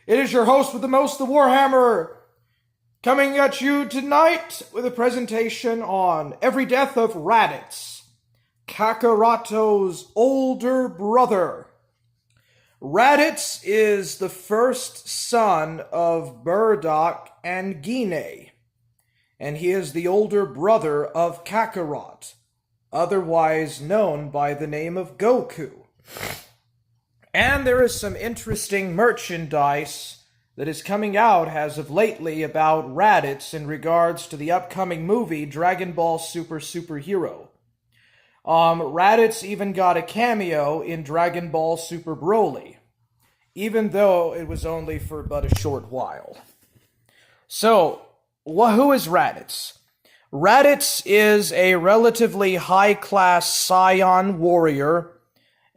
It is your host with the most, the Warhammer, coming at you tonight with a presentation on Every Death of Raditz, Kakarot's older brother. Raditz is the first son of Burdock and Gine, and he is the older brother of Kakarot, otherwise known by the name of Goku. And there is some interesting merchandise that is coming out as of lately about Raditz in regards to the upcoming movie Dragon Ball Super Superhero. Raditz even got a cameo in Dragon Ball Super Broly, even though it was only for but a short while. So, who is Raditz? Raditz is a relatively high-class Scion warrior,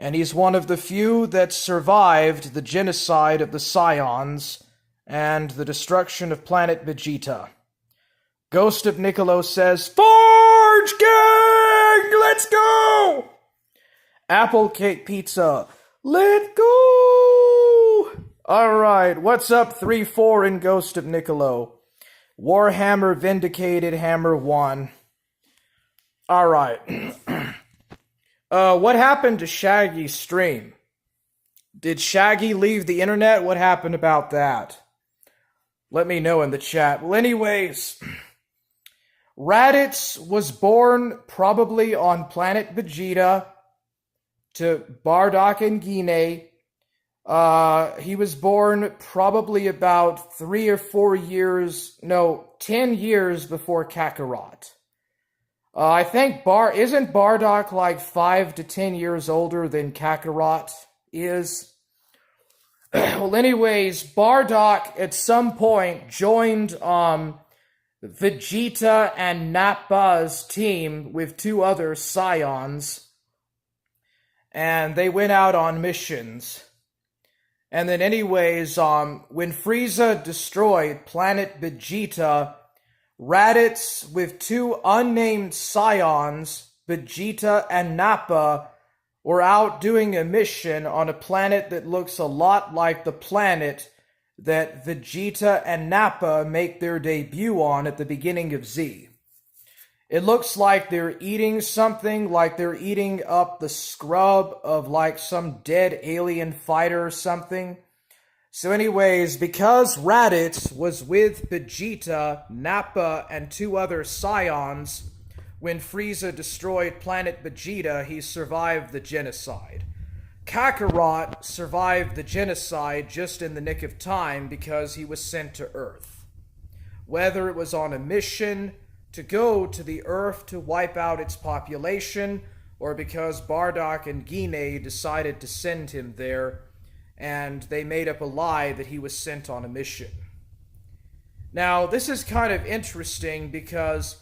and he's one of the few that survived the genocide of the Scions and the destruction of planet Vegeta. Ghost of Niccolo says, "Forge Gang! Let's go!" Apple Cake Pizza, let go! Alright, what's up 3-4 in Ghost of Niccolo? Warhammer Vindicated Hammer 1. Alright. What happened to Shaggy's stream? Did Shaggy leave the internet? What happened about that? Let me know in the chat. Well, anyways, Raditz was born probably on planet Vegeta to Bardock and Gine. He was born probably about 10 years before Kakarot. I think isn't Bardock like 5 to 10 years older than Kakarot is? Well, anyways, Bardock at some point joined Vegeta and Nappa's team with 2 other Scions, and they went out on missions. And then anyways, when Frieza destroyed planet Vegeta, Raditz with 2 unnamed Scions, Vegeta and Nappa, were out doing a mission on a planet that looks a lot like the planet that Vegeta and Nappa make their debut on at the beginning of Z. It looks like they're eating something, like they're eating up the scrub of like some dead alien fighter or something. So anyways, because Raditz was with Vegeta, Nappa, and 2 other Scions, when Frieza destroyed planet Vegeta, he survived the genocide. Kakarot survived the genocide just in the nick of time because he was sent to Earth. Whether it was on a mission to go to the Earth to wipe out its population, or because Bardock and Gine decided to send him there, and they made up a lie that he was sent on a mission. Now, this is kind of interesting because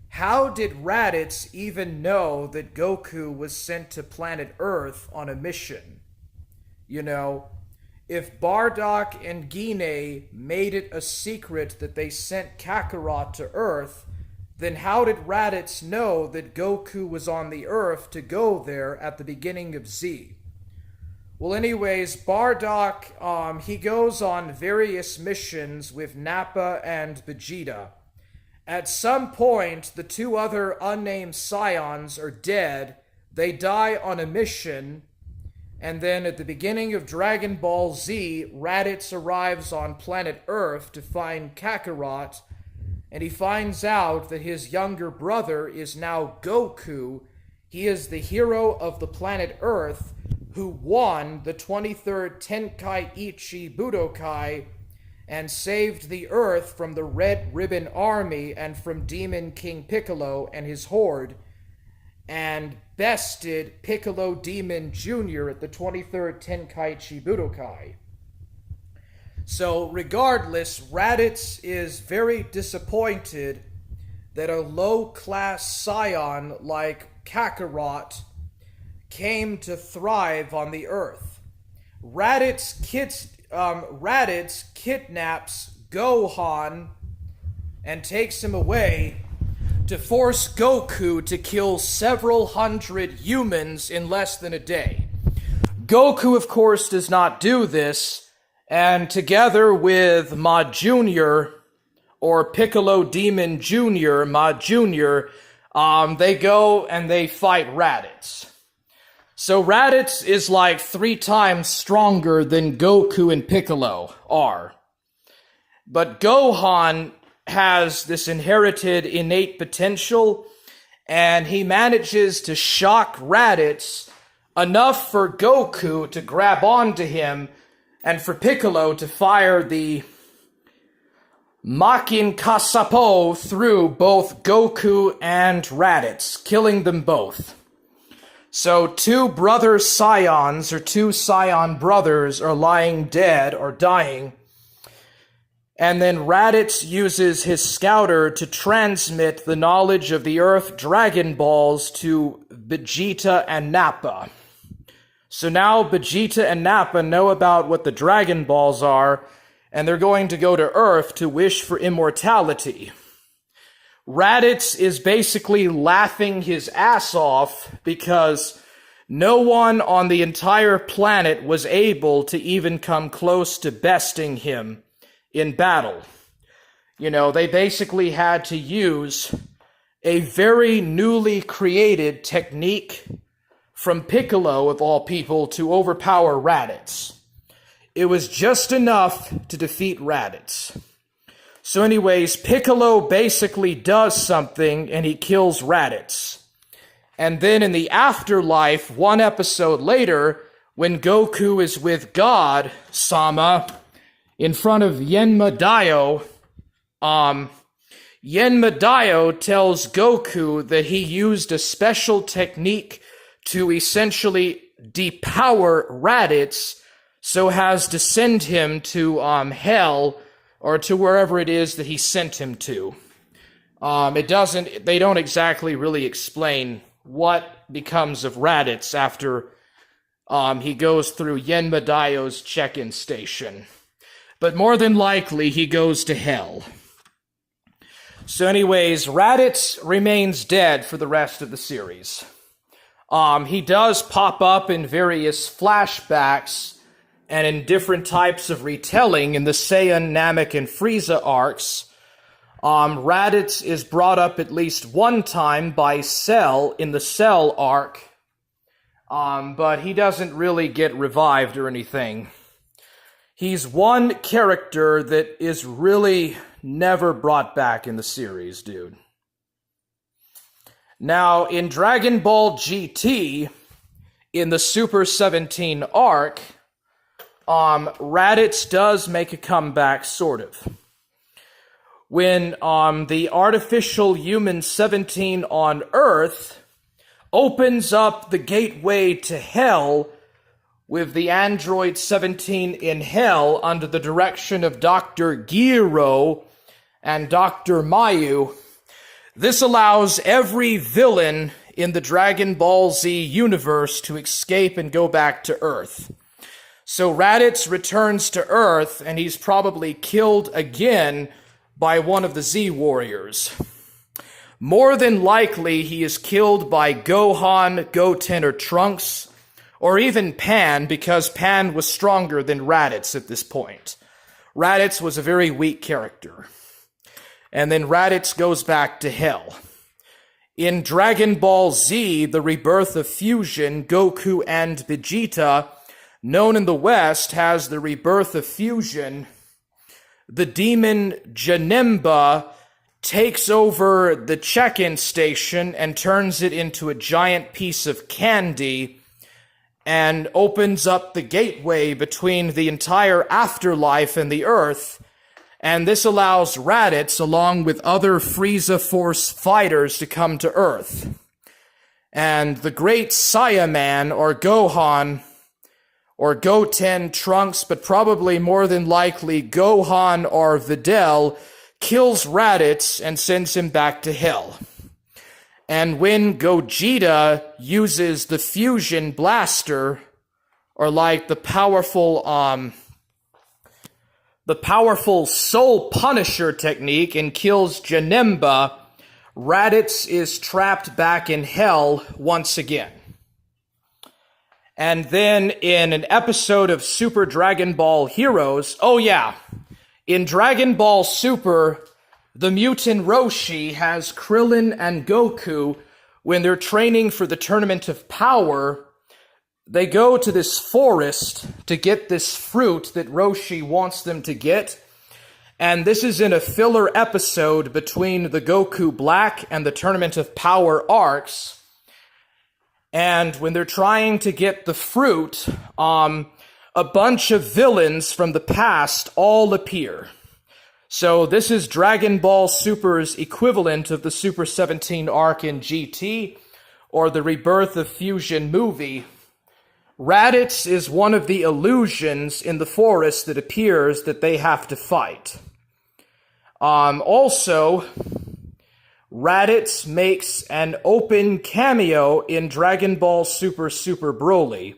how did Raditz even know that Goku was sent to planet Earth on a mission? You know, if Bardock and Gine made it a secret that they sent Kakarot to Earth, then how did Raditz know that Goku was on the Earth to go there at the beginning of Z? Well, anyways, Bardock, he goes on various missions with Nappa and Vegeta. At some point, the 2 other unnamed Scions are dead. They die on a mission. And then at the beginning of Dragon Ball Z, Raditz arrives on planet Earth to find Kakarot. And he finds out that his younger brother is now Goku. He is the hero of the planet Earth who won the 23rd Tenkaichi Budokai and saved the Earth from the Red Ribbon Army and from Demon King Piccolo and his horde, and bested Piccolo Demon Jr. at the 23rd Tenkaichi Budokai. So regardless, Raditz is very disappointed that a low-class Scion like Kakarot came to thrive on the Earth. Raditz kidnaps Gohan and takes him away to force Goku to kill several hundred humans in less than a day. Goku, of course, does not do this, And together with Ma Jr., or Piccolo Demon Jr., Ma Jr., they go and they fight Raditz. So Raditz is like 3 times stronger than Goku and Piccolo are. But Gohan has this inherited innate potential, and he manages to shock Raditz enough for Goku to grab onto him and for Piccolo to fire the Makin Kasapo through both Goku and Raditz, killing them both. So 2 brother Scions, or 2 Scion brothers, are lying dead or dying. And then Raditz uses his scouter to transmit the knowledge of the Earth Dragon Balls to Vegeta and Nappa. So now Vegeta and Nappa know about what the Dragon Balls are, and they're going to go to Earth to wish for immortality. Raditz is basically laughing his ass off because no one on the entire planet was able to even come close to besting him in battle. You know, they basically had to use a very newly created technique from Piccolo, of all people, to overpower Raditz. It was just enough to defeat Raditz. So anyways, Piccolo basically does something and he kills Raditz. And then in the afterlife, 1 episode later, when Goku is with God, Sama, in front of Yenma Daio, Yenma Daio tells Goku that he used a special technique to essentially depower Raditz so as to send him to hell, or to wherever it is that he sent him to. They don't exactly really explain what becomes of Raditz after he goes through Yenma Daio's check-in station. But more than likely, he goes to hell. So anyways, Raditz remains dead for the rest of the series. He does pop up in various flashbacks and in different types of retelling in the Saiyan, Namek, and Frieza arcs. Raditz is brought up at least 1 time by Cell in the Cell arc, but he doesn't really get revived or anything. He's one character that is really never brought back in the series, dude. Now, in Dragon Ball GT, in the Super 17 arc, Raditz does make a comeback, sort of. When the artificial human 17 on Earth opens up the gateway to hell with the android 17 in hell under the direction of Dr. Giro and Dr. Mayu, this allows every villain in the Dragon Ball Z universe to escape and go back to Earth. So Raditz returns to Earth, and he's probably killed again by one of the Z Warriors. More than likely, he is killed by Gohan, Goten, or Trunks, or even Pan, because Pan was stronger than Raditz at this point. Raditz was a very weak character. And then Raditz goes back to hell. In Dragon Ball Z, the Rebirth of Fusion, Goku and Vegeta, known in the West as the Rebirth of Fusion, the demon Janemba takes over the check-in station and turns it into a giant piece of candy and opens up the gateway between the entire afterlife and the Earth. And this allows Raditz, along with other Frieza Force fighters, to come to Earth. And the great Saiyaman, or Gohan, or Goten, Trunks, but probably more than likely Gohan or Videl, kills Raditz and sends him back to hell. And when Gogeta uses the Fusion Blaster, or like the powerful Soul Punisher technique, and kills Janemba, Raditz is trapped back in hell once again. And then in an episode of Super Dragon Ball Heroes, oh yeah, in Dragon Ball Super, the mutant Roshi has Krillin and Goku, when they're training for the Tournament of Power, they go to this forest to get this fruit that Roshi wants them to get. And this is in a filler episode between the Goku Black and the Tournament of Power arcs. And when they're trying to get the fruit, a bunch of villains from the past all appear. So this is Dragon Ball Super's equivalent of the Super 17 arc in GT, or the Rebirth of Fusion movie. Raditz is one of the illusions in the forest that appears that they have to fight. Also, Raditz makes an open cameo in Dragon Ball Super Super Broly,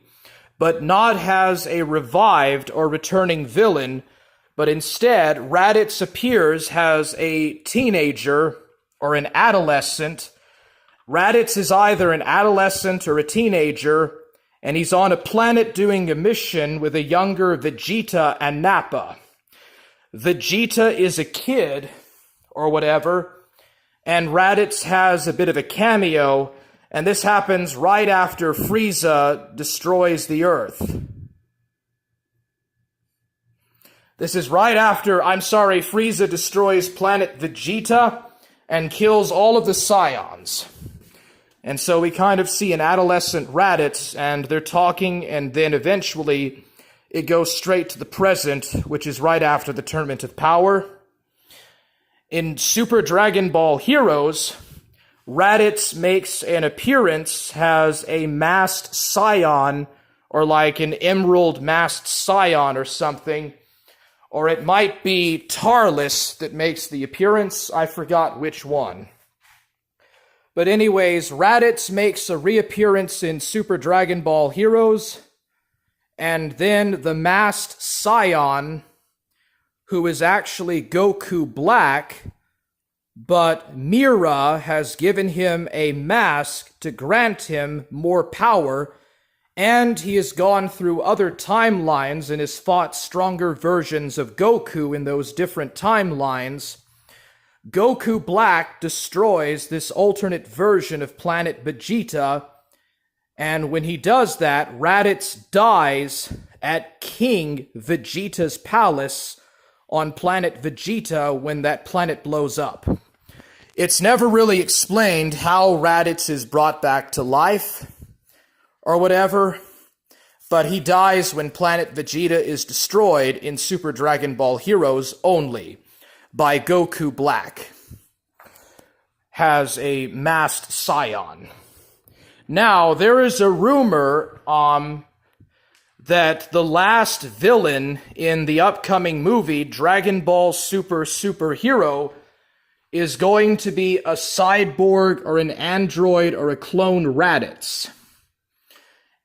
but not as a revived or returning villain, but instead, Raditz appears as a teenager or an adolescent. Raditz is either an adolescent or a teenager, and he's on a planet doing a mission with a younger Vegeta and Nappa. Vegeta is a kid, or whatever, and Raditz has a bit of a cameo, and this happens right after Frieza destroys the Earth. This is right after, Frieza destroys planet Vegeta and kills all of the Scions. And so we kind of see an adolescent Raditz, and they're talking, and then eventually it goes straight to the present, which is right after the Tournament of Power. In Super Dragon Ball Heroes, Raditz makes an appearance as a masked Scion, or like an emerald masked Scion or something. Or it might be Tarlis that makes the appearance. I forgot which one. But anyways, Raditz makes a reappearance in Super Dragon Ball Heroes. And then the masked Scion, who is actually Goku Black, but Mira has given him a mask to grant him more power, and he has gone through other timelines and has fought stronger versions of Goku in those different timelines. Goku Black destroys this alternate version of planet Vegeta, and when he does that, Raditz dies at King Vegeta's palace on planet Vegeta when that planet blows up. It's never really explained how Raditz is brought back to life, or whatever, but he dies when planet Vegeta is destroyed in Super Dragon Ball Heroes only by Goku Black, has a masked Scion. Now, there is a rumor that the last villain in the upcoming movie, Dragon Ball Super Superhero, is going to be a cyborg or an android or a clone Raditz.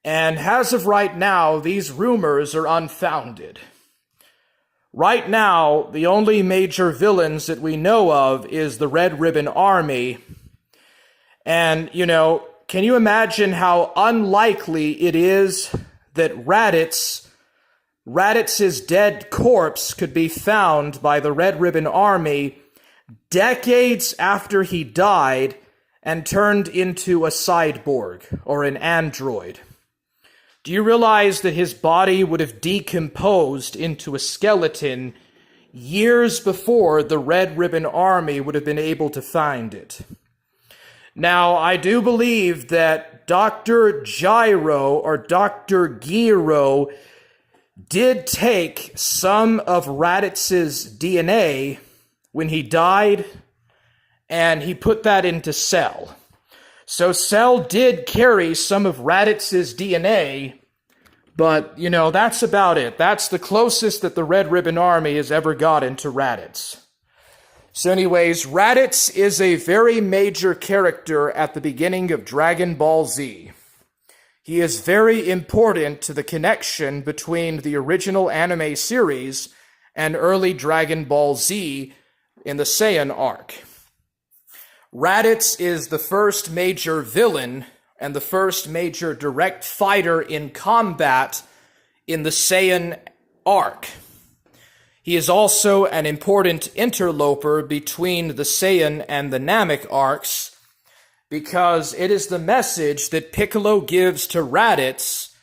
And as of right now, these rumors are unfounded. Right now, the only major villains that we know of is the Red Ribbon Army. And, can you imagine how unlikely it is that Raditz's dead corpse could be found by the Red Ribbon Army decades after he died and turned into a cyborg or an android? Do you realize that his body would have decomposed into a skeleton years before the Red Ribbon Army would have been able to find it? Now, I do believe that Dr. Gyro or Dr. Giro did take some of Raditz's DNA when he died, and he put that into Cell. So Cell did carry some of Raditz's DNA, but, that's about it. That's the closest that the Red Ribbon Army has ever gotten to Raditz. So anyways, Raditz is a very major character at the beginning of Dragon Ball Z. He is very important to the connection between the original anime series and early Dragon Ball Z in the Saiyan arc. Raditz is the first major villain and the first major direct fighter in combat in the Saiyan arc. He is also an important interloper between the Saiyan and the Namek arcs, because it is the message that Piccolo gives to Raditz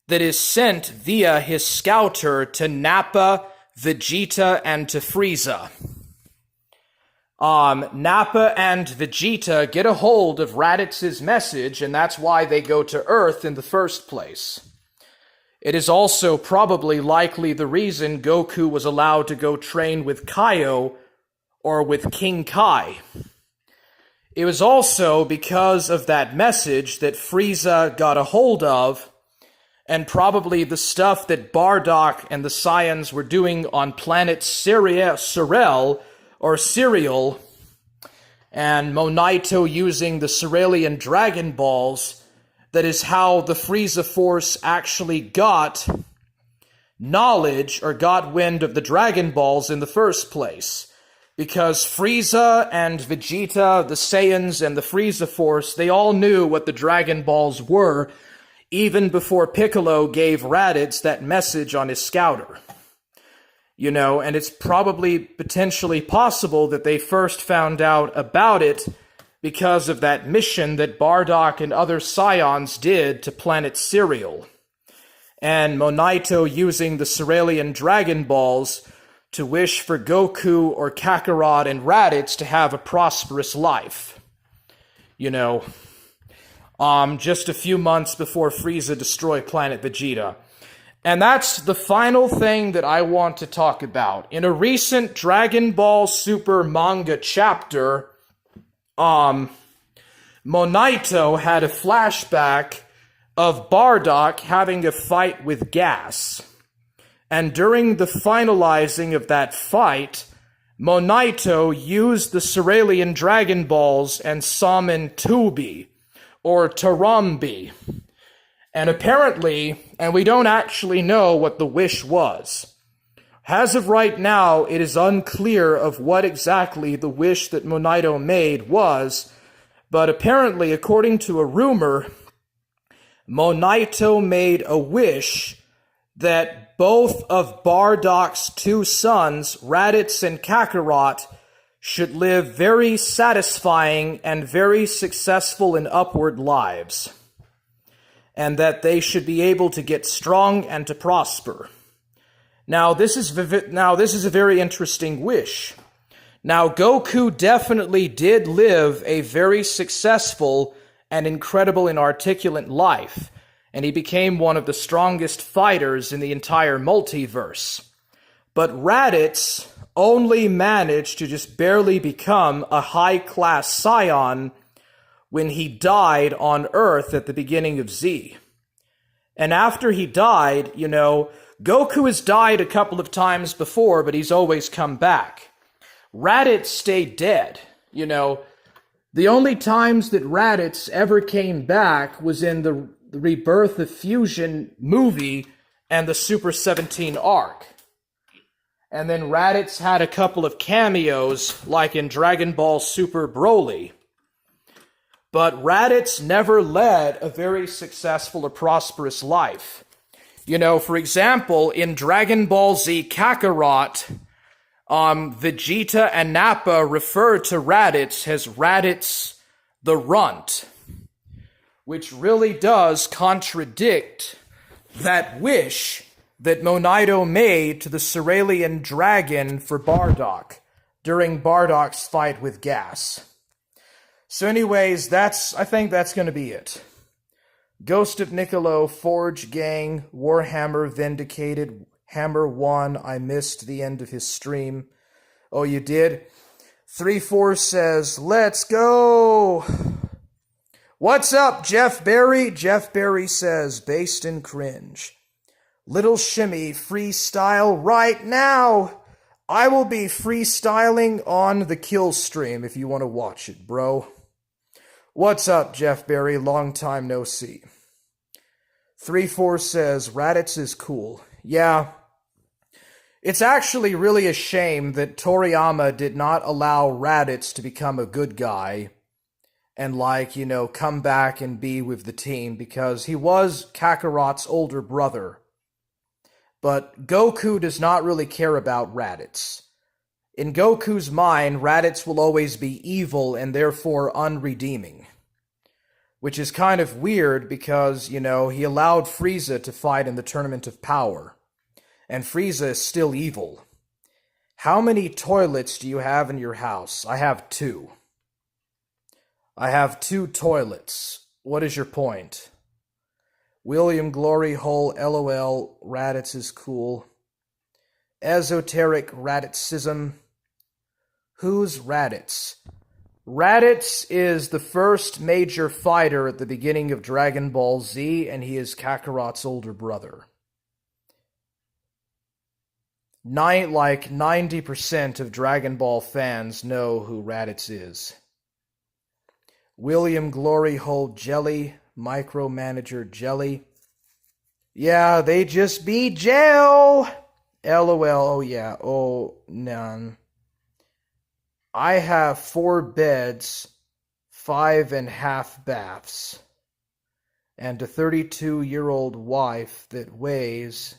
that is sent via his scouter to Nappa, Vegeta, and to Frieza. Nappa and Vegeta get a hold of Raditz's message, and that's why they go to Earth in the first place. It is also probably likely the reason Goku was allowed to go train with Kaio or with King Kai. It was also because of that message that Frieza got a hold of, and probably the stuff that Bardock and the Saiyans were doing on planet Sirel, and Monaito using the Cerealian Dragon Balls, that is how the Frieza Force actually got knowledge or got wind of the Dragon Balls in the first place. Because Frieza and Vegeta, the Saiyans, and the Frieza Force, they all knew what the Dragon Balls were, even before Piccolo gave Raditz that message on his scouter. You know, and it's probably potentially possible that they first found out about it because of that mission that Bardock and other Saiyans did to planet Siriel. And Monaito using the Cerealian Dragon Balls to wish for Goku or Kakarot and Raditz to have a prosperous life. You know, just a few months before Frieza destroyed planet Vegeta. And that's the final thing that I want to talk about. In a recent Dragon Ball Super manga chapter, Monaito had a flashback of Bardock having a fight with Gas. And during the finalizing of that fight, Monaito used the Cerealian Dragon Balls and summoned Tubi, or Tarambi. And apparently, and we don't actually know what the wish was. As of right now, it is unclear of what exactly the wish that Monaito made was, but apparently, according to a rumor, Monaito made a wish that both of Bardock's two sons, Raditz and Kakarot, should live very satisfying and very successful and upward lives, and that they should be able to get strong and to prosper. Now, this is a very interesting wish. Now, Goku definitely did live a very successful and incredible and articulate life, and he became one of the strongest fighters in the entire multiverse. But Raditz only managed to just barely become a high-class Saiyan when he died on Earth at the beginning of Z. And after he died, you know, Goku has died a couple of times before, but he's always come back. Raditz stayed dead, you know. The only times that Raditz ever came back was in the Rebirth of Fusion movie and the Super 17 arc. And then Raditz had a couple of cameos, like in Dragon Ball Super Broly. But Raditz never led a very successful or prosperous life. You know, for example, in Dragon Ball Z Kakarot, Vegeta and Nappa refer to Raditz as Raditz the Runt, which really does contradict that wish that Monaito made to the Cerealian Dragon for Bardock during Bardock's fight with Gas. So anyways, I think that's going to be it. Ghost of Niccolo, Forge Gang, Warhammer Vindicated, Hammer 1, I missed the end of his stream. Oh, you did? 3-4 says, let's go! What's up, Jeff Berry? Jeff Berry says, based in cringe. Little Shimmy, freestyle right now! I will be freestyling on the kill stream if you want to watch it, bro. What's up, Jeff Berry? Long time no see. 3-4 says, Raditz is cool. Yeah. It's actually really a shame that Toriyama did not allow Raditz to become a good guy, and, like, come back and be with the team because he was Kakarot's older brother. But Goku does not really care about Raditz. In Goku's mind, Raditz will always be evil and therefore unredeeming. Which is kind of weird because, he allowed Frieza to fight in the Tournament of Power. And Frieza is still evil. How many toilets do you have in your house? I have 2. I have 2 toilets. What is your point? William Glory Hole, LOL, Raditz is cool. Esoteric Raditzism. Who's Raditz? Raditz is the first major fighter at the beginning of Dragon Ball Z, and he is Kakarot's older brother. Like 90% of Dragon Ball fans know who Raditz is. William Glory Hole Jelly, Micromanager Jelly. Yeah, they just be gel! LOL, oh yeah, oh, none. I have 4 beds, 5.5 baths, and a 32-year-old wife that weighs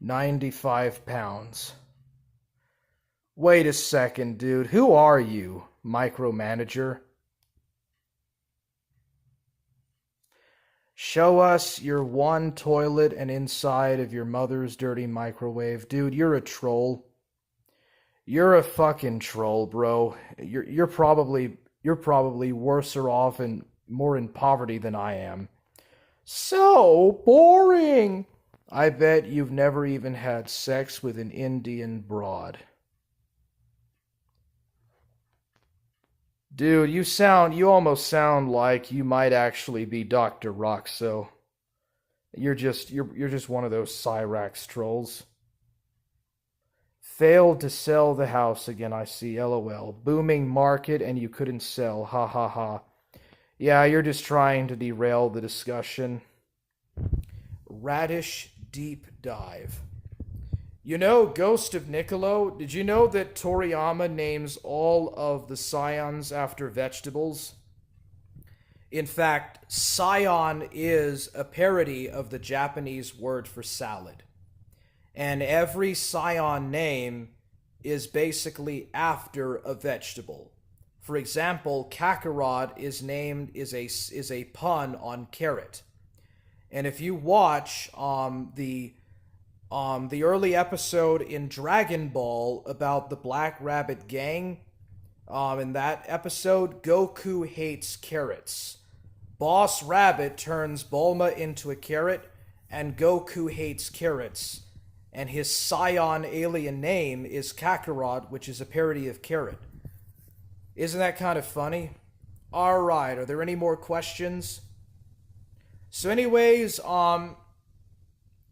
95 pounds. Wait a second, dude. Who are you, Micromanager? Show us your 1 toilet and inside of your mother's dirty microwave. Dude, you're a troll. You're a fucking troll, bro. You're probably worse off and more in poverty than I am. So boring. I bet you've never even had sex with an Indian broad. Dude, you almost sound like you might actually be Dr. Roxo. You're just one of those Cyrax trolls. Failed to sell the house again, I see, LOL. Booming market and you couldn't sell, ha ha ha. Yeah, you're just trying to derail the discussion. Radish Deep Dive. Ghost of Niccolo, did you know that Toriyama names all of the scions after vegetables? In fact, scion is a parody of the Japanese word for salad. And every scion name is basically after a vegetable. For example, Kakarot is a pun on carrot. And if you watch the early episode in Dragon Ball about the Black Rabbit Gang, in that episode, Goku hates carrots. Boss Rabbit turns Bulma into a carrot, and Goku hates carrots. And his scion alien name is Kakarot, which is a parody of carrot. Isn't that kind of funny? Alright, are there any more questions? So anyways,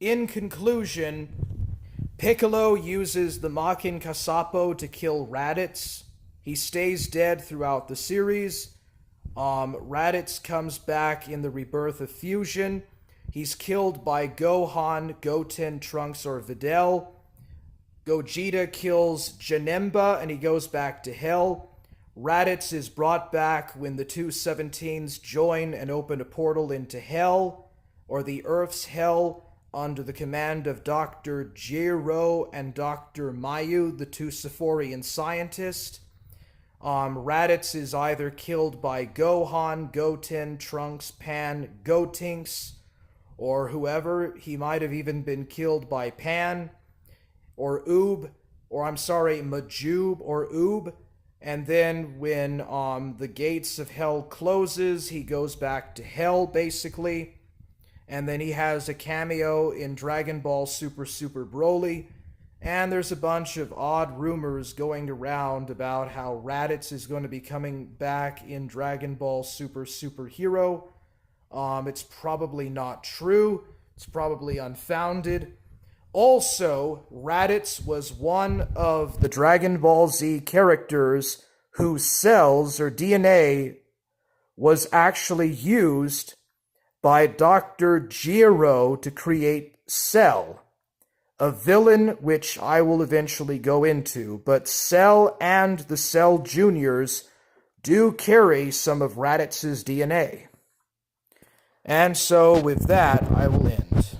in conclusion, Piccolo uses the Makin Kasapo to kill Raditz. He stays dead throughout the series. Raditz comes back in the Rebirth of Fusion. He's killed by Gohan, Goten, Trunks, or Videl. Gogeta kills Janemba and he goes back to Hell. Raditz is brought back when the two 17s join and open a portal into Hell, or the Earth's Hell, under the command of Dr. Jiro and Dr. Mayu, the two Sephorian scientists. Raditz is either killed by Gohan, Goten, Trunks, Pan, Gotenks, or whoever. He might have even been killed by Pan, or Majub, or Oob. And then when the gates of Hell closes, he goes back to Hell, basically. And then he has a cameo in Dragon Ball Super Super Broly. And there's a bunch of odd rumors going around about how Raditz is going to be coming back in Dragon Ball Super Super Hero. It's probably not true. It's probably unfounded. Also, Raditz was one of the Dragon Ball Z characters whose cells or DNA was actually used by Dr. Jiro to create Cell, a villain which I will eventually go into. But Cell and the Cell Juniors do carry some of Raditz's DNA. And so with that, I will end.